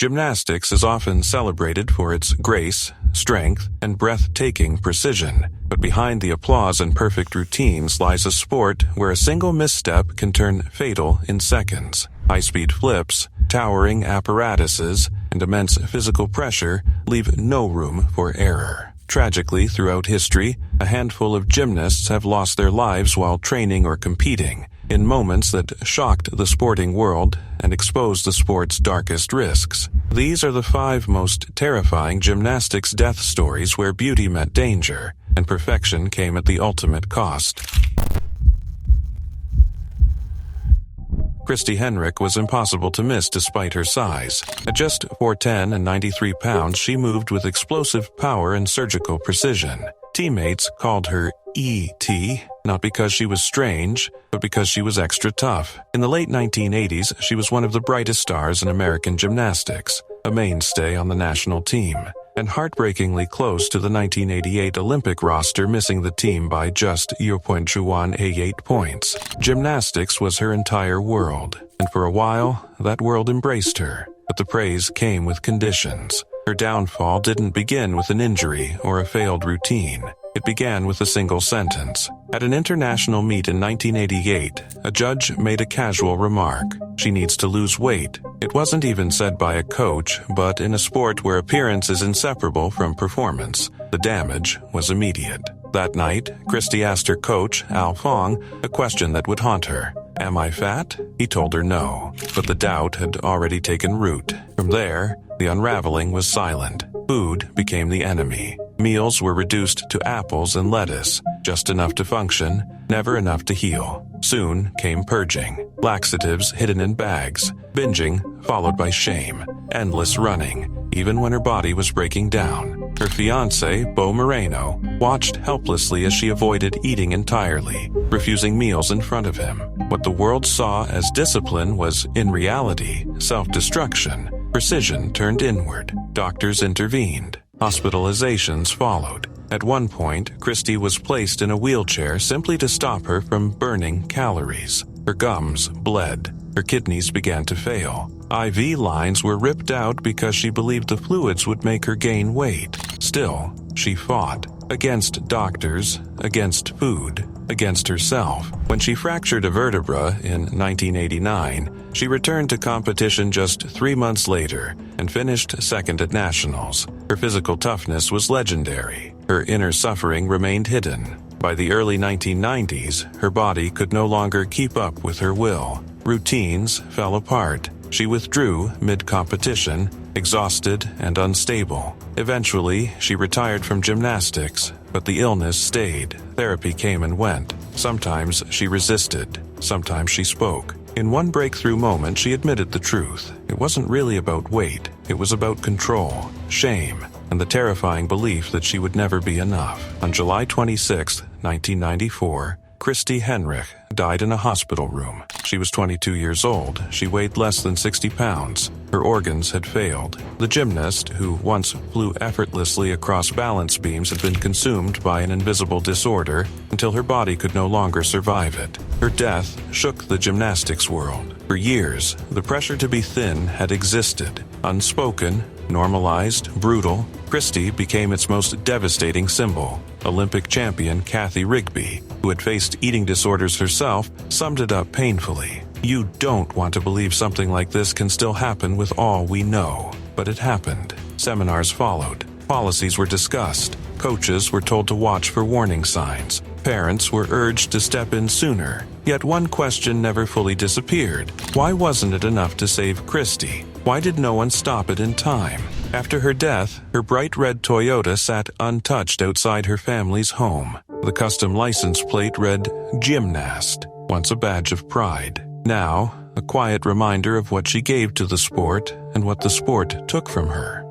Gymnastics is often celebrated for its grace, strength, and breathtaking precision. But behind the applause and perfect routines lies a sport where a single misstep can turn fatal in seconds. High-speed flips, towering apparatuses, and immense physical pressure leave no room for error. Tragically, throughout history, a handful of gymnasts have lost their lives while training or competing, in moments that shocked the sporting world and exposed the sport's darkest risks. These are the 5 most terrifying gymnastics death stories where beauty met danger, and perfection came at the ultimate cost. Christy Henrich was impossible to miss despite her size. At just 4'10" and 93 pounds, she moved with explosive power and surgical precision. Teammates called her E.T., not because she was strange, but because she was extra tough. In the late 1980s, she was one of the brightest stars in American gymnastics, a mainstay on the national team, and heartbreakingly close to the 1988 Olympic roster, missing the team by just 0.188 points. Gymnastics was her entire world, and for a while, that world embraced her. But the praise came with conditions. Her downfall didn't begin with an injury or a failed routine. It began with a single sentence. At an international meet in 1988, a judge made a casual remark. She needs to lose weight. It wasn't even said by a coach, but in a sport where appearance is inseparable from performance, the damage was immediate. That night, Christy asked her coach, Al Fong, a question that would haunt her. "Am I fat?" He told her no, but the doubt had already taken root. From there, the unraveling was silent. Food became the enemy. Meals were reduced to apples and lettuce, just enough to function, never enough to heal. Soon came purging, laxatives hidden in bags, binging followed by shame, endless running, even when her body was breaking down. Her fiancé, Bo Moreno, watched helplessly as she avoided eating entirely, refusing meals in front of him. What the world saw as discipline was, in reality, self-destruction. Precision turned inward. Doctors intervened. Hospitalizations followed. At one point, Christy was placed in a wheelchair simply to stop her from burning calories. Her gums bled. Her kidneys began to fail. IV lines were ripped out because she believed the fluids would make her gain weight. Still, she fought. Against doctors, against food, against herself. When she fractured a vertebra in 1989, she returned to competition just 3 months later and finished second at nationals. Her physical toughness was legendary. Her inner suffering remained hidden. By the early 1990s, her body could no longer keep up with her will. Routines fell apart. She withdrew mid-competition, exhausted and unstable. Eventually, she retired from gymnastics, but the illness stayed. Therapy came and went. Sometimes she resisted. Sometimes she spoke. In one breakthrough moment, she admitted the truth. It wasn't really about weight. It was about control, shame, and the terrifying belief that she would never be enough. On July 26, 1994, Christy Henrich died in a hospital room. She was 22 years old. She weighed less than 60 pounds. Her organs had failed. The gymnast, who once flew effortlessly across balance beams, had been consumed by an invisible disorder until her body could no longer survive it. Her death shook the gymnastics world. For years, the pressure to be thin had existed. Unspoken, normalized, brutal, Christy became its most devastating symbol. Olympic champion Kathy Rigby, who had faced eating disorders herself, summed it up painfully. "You don't want to believe something like this can still happen with all we know." But it happened. Seminars followed. Policies were discussed. Coaches were told to watch for warning signs. Parents were urged to step in sooner. Yet one question never fully disappeared. Why wasn't it enough to save Christy? Why did no one stop it in time? After her death, her bright red Toyota sat untouched outside her family's home. The custom license plate read Gymnast, once a badge of pride. Now, a quiet reminder of what she gave to the sport and what the sport took from her.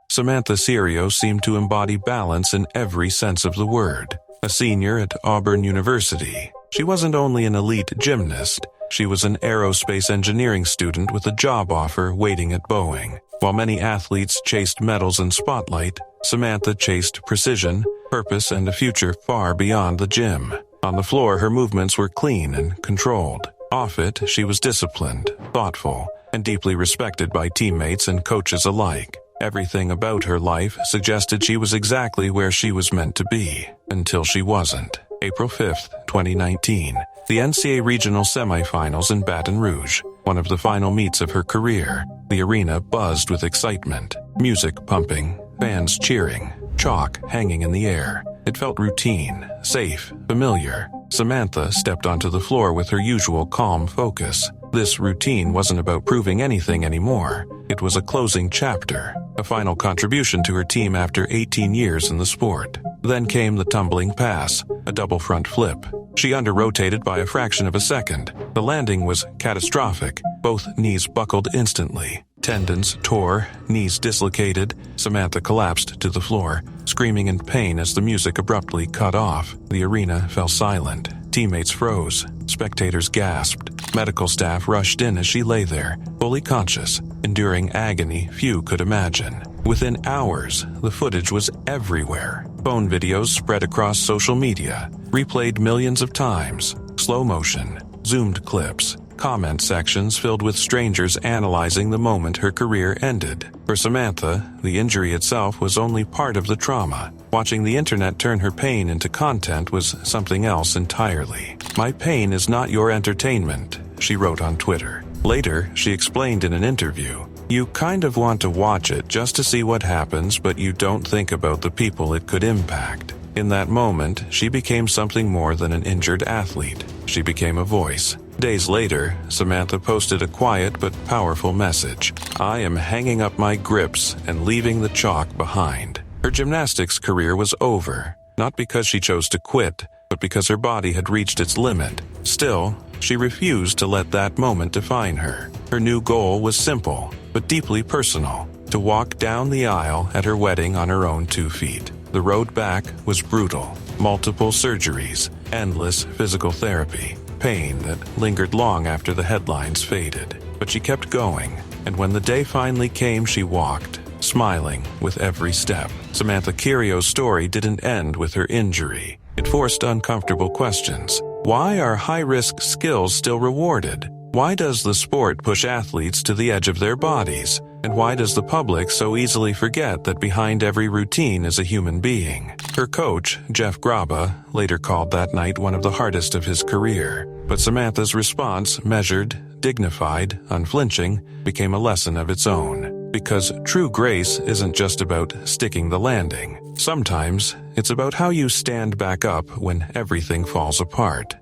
Samantha Cerio seemed to embody balance in every sense of the word. A senior at Auburn University, she wasn't only an elite gymnast, she was an aerospace engineering student with a job offer waiting at Boeing. While many athletes chased medals and spotlight, Samantha chased precision, purpose, and a future far beyond the gym. On the floor, her movements were clean and controlled. Off it, she was disciplined, thoughtful, and deeply respected by teammates and coaches alike. Everything about her life suggested she was exactly where she was meant to be, until she wasn't. April 5, 2019. The NCAA Regional Semifinals in Baton Rouge, one of the final meets of her career. The arena buzzed with excitement, music pumping, fans cheering, chalk hanging in the air. It felt routine, safe, familiar. Samantha stepped onto the floor with her usual calm focus. This routine wasn't about proving anything anymore. It was a closing chapter, a final contribution to her team after 18 years in the sport. Then came the tumbling pass, a double front flip. She under-rotated by a fraction of a second. The landing was catastrophic. Both knees buckled instantly. Tendons tore, knees dislocated. Samantha collapsed to the floor, screaming in pain as the music abruptly cut off. The arena fell silent. Teammates froze. Spectators gasped. Medical staff rushed in as she lay there, fully conscious, enduring agony few could imagine. Within hours, the footage was everywhere. Phone videos spread across social media, replayed millions of times. Slow motion, zoomed clips, comment sections filled with strangers analyzing the moment her career ended. For Samantha, the injury itself was only part of the trauma. Watching the internet turn her pain into content was something else entirely. "My pain is not your entertainment," she wrote on Twitter. Later, she explained in an interview, "You kind of want to watch it just to see what happens, but you don't think about the people it could impact." In that moment, she became something more than an injured athlete. She became a voice. Days later, Samantha posted a quiet but powerful message. "I am hanging up my grips and leaving the chalk behind." Her gymnastics career was over, not because she chose to quit, but because her body had reached its limit. Still, she refused to let that moment define her. Her new goal was simple, but deeply personal: to walk down the aisle at her wedding on her own 2 feet. The road back was brutal. Multiple surgeries, endless physical therapy, pain that lingered long after the headlines faded. But she kept going, and when the day finally came, she walked, smiling with every step. Samantha Cerio's story didn't end with her injury. It forced uncomfortable questions. Why are high-risk skills still rewarded? Why does the sport push athletes to the edge of their bodies? And why does the public so easily forget that behind every routine is a human being? Her coach, Jeff Graba, later called that night one of the hardest of his career. But Samantha's response, measured, dignified, unflinching, became a lesson of its own. Because true grace isn't just about sticking the landing. Sometimes, it's about how you stand back up when everything falls apart.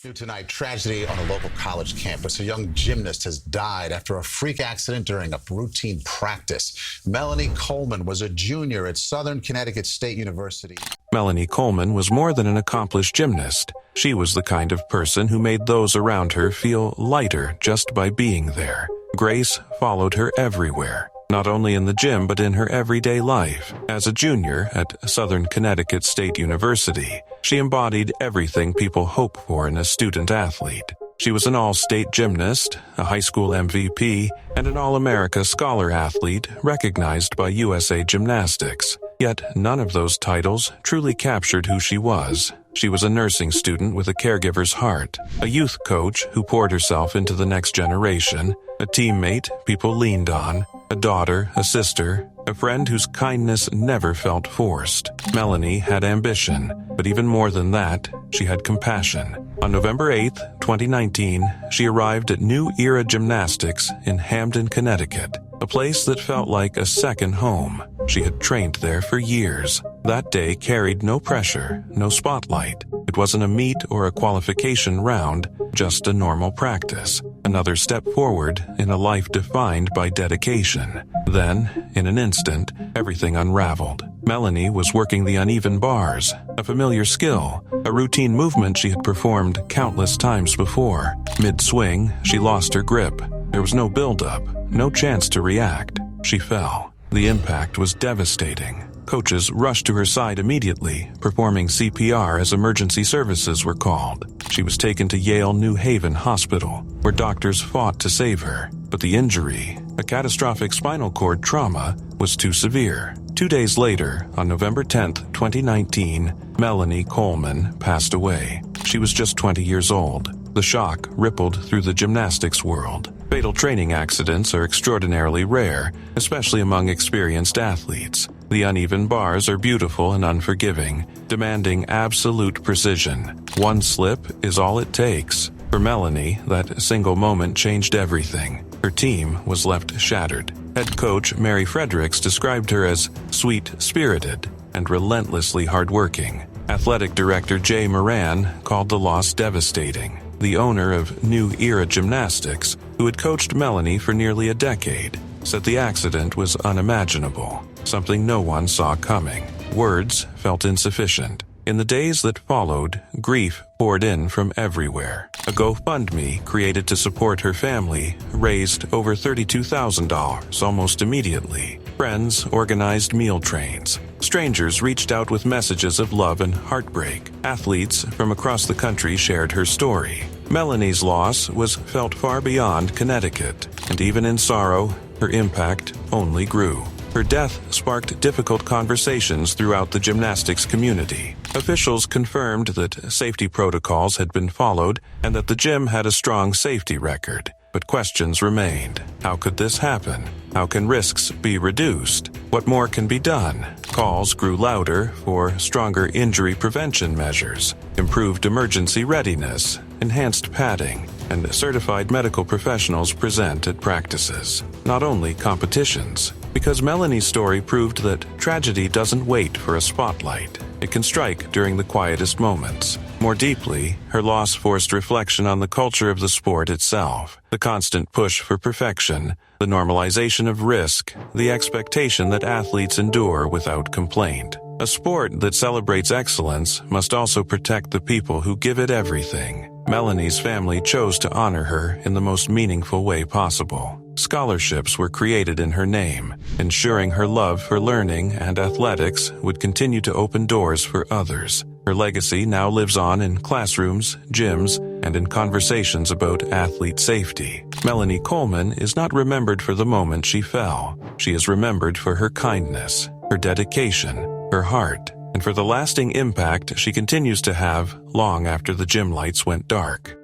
New tonight, tragedy on a local college campus. A young gymnast has died after a freak accident during a routine practice. Melanie Coleman was a junior at Southern Connecticut State University. Melanie Coleman was more than an accomplished gymnast. She was the kind of person who made those around her feel lighter just by being there. Grace followed her everywhere, not only in the gym but in her everyday life. As a junior at Southern Connecticut State University, she embodied everything people hope for in a student athlete. She was an all-state gymnast, a high school MVP, and an All-America Scholar athlete recognized by USA Gymnastics. Yet none of those titles truly captured who she was. She was a nursing student with a caregiver's heart, a youth coach who poured herself into the next generation, a teammate people leaned on, a daughter, a sister, a friend whose kindness never felt forced. Melanie had ambition, but even more than that, she had compassion. On November 8, 2019, she arrived at New Era Gymnastics in Hamden, Connecticut, a place that felt like a second home. She had trained there for years. That day carried no pressure, no spotlight. It wasn't a meet or a qualification round, just a normal practice. Another step forward in a life defined by dedication. Then, in an instant, everything unraveled. Melanie was working the uneven bars, a familiar skill, a routine movement she had performed countless times before. Mid-swing, she lost her grip. There was no build-up, no chance to react. She fell. The impact was devastating. Coaches rushed to her side immediately, performing CPR as emergency services were called. She was taken to Yale New Haven Hospital, where doctors fought to save her. But the injury, a catastrophic spinal cord trauma, was too severe. 2 days later, on November 10, 2019, Melanie Coleman passed away. She was just 20 years old. The shock rippled through the gymnastics world. Fatal training accidents are extraordinarily rare, especially among experienced athletes. The uneven bars are beautiful and unforgiving, demanding absolute precision. One slip is all it takes. For Melanie, that single moment changed everything. Her team was left shattered. Head coach Mary Fredericks described her as sweet-spirited and relentlessly hardworking. Athletic director Jay Moran called the loss devastating. The owner of New Era Gymnastics, who had coached Melanie for nearly a decade, said the accident was unimaginable, something no one saw coming. Words felt insufficient. In the days that followed, grief poured in from everywhere. A GoFundMe created to support her family raised over $32,000 almost immediately. Friends organized meal trains. Strangers reached out with messages of love and heartbreak. Athletes from across the country shared her story. Melanie's loss was felt far beyond Connecticut, and even in sorrow, her impact only grew. Her death sparked difficult conversations throughout the gymnastics community. Officials confirmed that safety protocols had been followed and that the gym had a strong safety record. But questions remained. How could this happen? How can risks be reduced? What more can be done? Calls grew louder for stronger injury prevention measures, improved emergency readiness, enhanced padding, and certified medical professionals present at practices, not only competitions. Because Melanie's story proved that tragedy doesn't wait for a spotlight. It can strike during the quietest moments. More deeply, her loss forced reflection on the culture of the sport itself, the constant push for perfection, the normalization of risk, the expectation that athletes endure without complaint. A sport that celebrates excellence must also protect the people who give it everything. Melanie's family chose to honor her in the most meaningful way possible. Scholarships were created in her name, ensuring her love for learning and athletics would continue to open doors for others. Her legacy now lives on in classrooms, gyms, and in conversations about athlete safety. Melanie Coleman is not remembered for the moment she fell. She is remembered for her kindness, her dedication, her heart, and for the lasting impact she continues to have long after the gym lights went dark.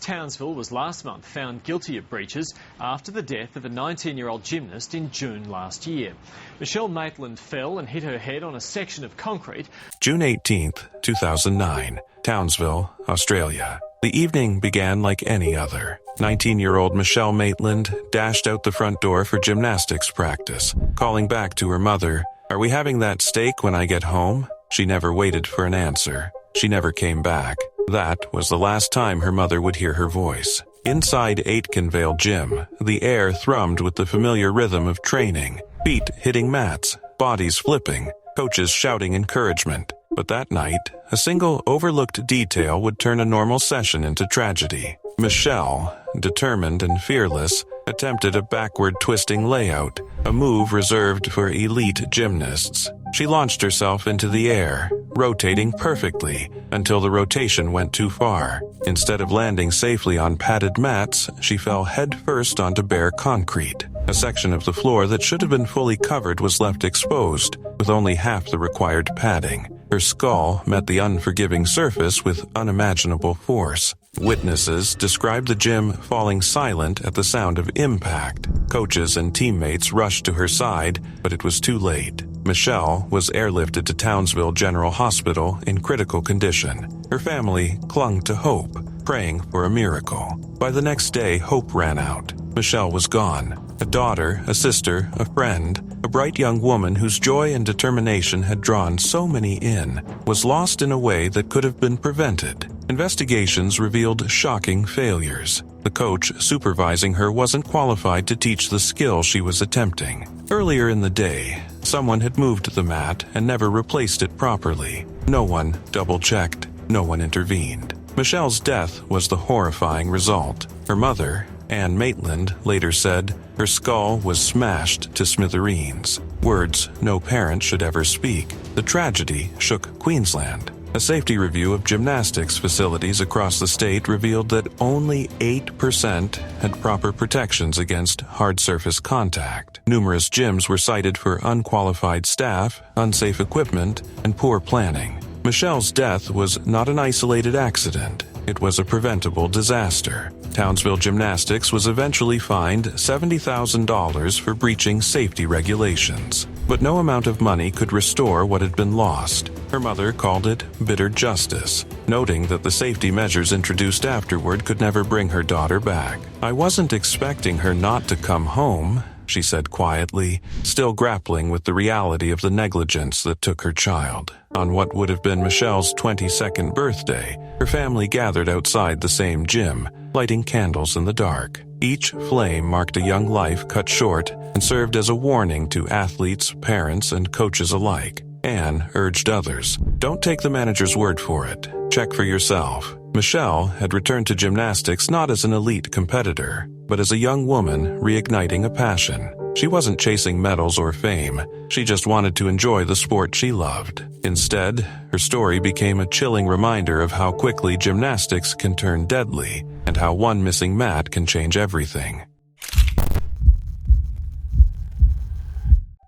Townsville was last month found guilty of breaches after the death of a 19-year-old gymnast in June last year. Michelle Maitland fell and hit her head on a section of concrete. June 18, 2009, Townsville, Australia. The evening began like any other. 19-year-old Michelle Maitland dashed out the front door for gymnastics practice, calling back to her mother, "Are we having that steak when I get home?" She never waited for an answer. She never came back. That was the last time her mother would hear her voice. Inside Aitkenvale Gym, the air thrummed with the familiar rhythm of training, feet hitting mats, bodies flipping, coaches shouting encouragement. But that night, a single overlooked detail would turn a normal session into tragedy. Michelle, determined and fearless, attempted a backward twisting layout, a move reserved for elite gymnasts. She launched herself into the air, rotating perfectly until the rotation went too far. Instead of landing safely on padded mats, she fell headfirst onto bare concrete. A section of the floor that should have been fully covered was left exposed, with only half the required padding. Her skull met the unforgiving surface with unimaginable force. Witnesses described the gym falling silent at the sound of impact. Coaches and teammates rushed to her side, but it was too late. Michelle was airlifted to Townsville General Hospital in critical condition. Her family clung to hope, praying for a miracle. By the next day, hope ran out. Michelle was gone. A daughter, a sister, a friend, a bright young woman whose joy and determination had drawn so many in, was lost in a way that could have been prevented. Investigations revealed shocking failures. The coach supervising her wasn't qualified to teach the skill she was attempting. Earlier in the day, someone had moved the mat and never replaced it properly. No one double-checked. No one intervened. Michelle's death was the horrifying result. Her mother, Anne Maitland, later said her skull was smashed to smithereens. Words no parent should ever speak. The tragedy shook Queensland. A safety review of gymnastics facilities across the state revealed that only 8% had proper protections against hard surface contact. Numerous gyms were cited for unqualified staff, unsafe equipment, and poor planning. Michelle's death was not an isolated accident. It was a preventable disaster. Townsville Gymnastics was eventually fined $70,000 for breaching safety regulations. But no amount of money could restore what had been lost. Her mother called it bitter justice, noting that the safety measures introduced afterward could never bring her daughter back. "I wasn't expecting her not to come home," she said quietly, still grappling with the reality of the negligence that took her child. On what would have been Michelle's 22nd birthday, her family gathered outside the same gym, lighting candles in the dark. Each flame marked a young life cut short and served as a warning to athletes, parents, and coaches alike. Anne urged others, "Don't take the manager's word for it. Check for yourself." Michelle had returned to gymnastics not as an elite competitor, but as a young woman reigniting a passion. She wasn't chasing medals or fame. She just wanted to enjoy the sport she loved. Instead, her story became a chilling reminder of how quickly gymnastics can turn deadly and how one missing mat can change everything.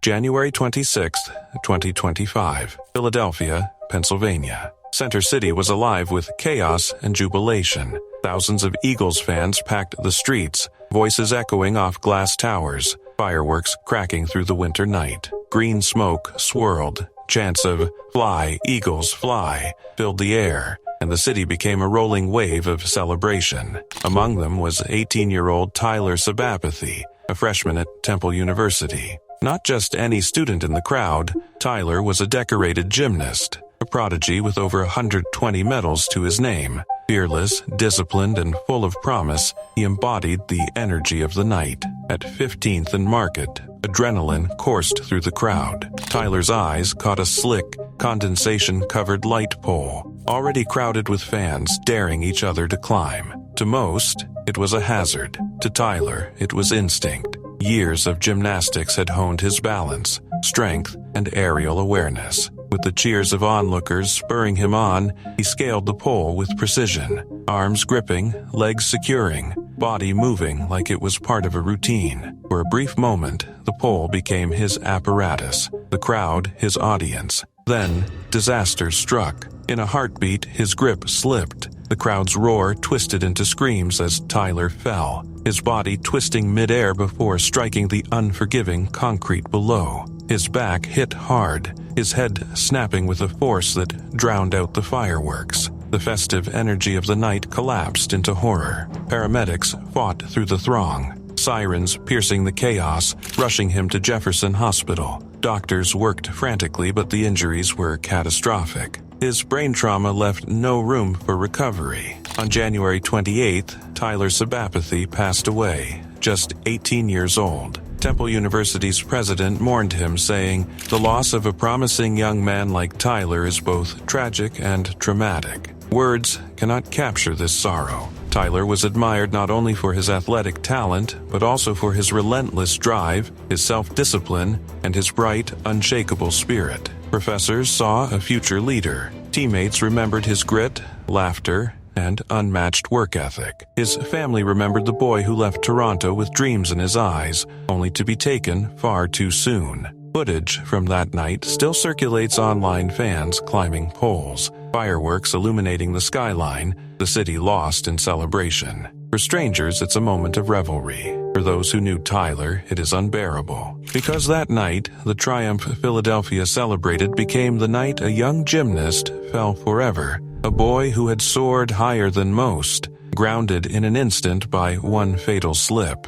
January 26, 2025, Philadelphia, Pennsylvania. Center City was alive with chaos and jubilation. Thousands of Eagles fans packed the streets, voices echoing off glass towers, fireworks cracking through the winter night. Green smoke swirled. Chants of "Fly, Eagles, fly" filled the air, and the city became a rolling wave of celebration. Among them was 18-year-old Tyler Sabapathy, a freshman at Temple University. Not just any student in the crowd, Tyler was a decorated gymnast, a prodigy with over 120 medals to his name. Fearless, disciplined, and full of promise, he embodied the energy of the night. At 15th and Market, adrenaline coursed through the crowd. Tyler's eyes caught a slick, condensation-covered light pole, already crowded with fans daring each other to climb. To most, it was a hazard. To Tyler, it was instinct. Years of gymnastics had honed his balance, strength, and aerial awareness. With the cheers of onlookers spurring him on, he scaled the pole with precision, arms gripping, legs securing, body moving like it was part of a routine. For a brief moment, the pole became his apparatus, the crowd his audience. Then, disaster struck. In a heartbeat, his grip slipped. The crowd's roar twisted into screams as Tyler fell, his body twisting midair before striking the unforgiving concrete below. His back hit hard, his head snapping with a force that drowned out the fireworks. The festive energy of the night collapsed into horror. Paramedics fought through the throng, sirens piercing the chaos, rushing him to Jefferson Hospital. Doctors worked frantically, but the injuries were catastrophic. His brain trauma left no room for recovery. On January 28th, Tyler Sabapathy passed away, just 18 years old. Temple University's president mourned him, saying, "The loss of a promising young man like Tyler is both tragic and traumatic. Words cannot capture this sorrow." Tyler was admired not only for his athletic talent, but also for his relentless drive, his self-discipline, and his bright, unshakable spirit. Professors saw a future leader. Teammates remembered his grit, laughter, and unmatched work ethic. His family remembered the boy who left Toronto with dreams in his eyes, only to be taken far too soon. Footage from that night still circulates online, fans climbing poles, fireworks illuminating the skyline, the city lost in celebration. For strangers, it's a moment of revelry. For those who knew Tyler, it is unbearable. Because that night, the triumph Philadelphia celebrated became the night a young gymnast fell forever. A boy who had soared higher than most, grounded in an instant by one fatal slip.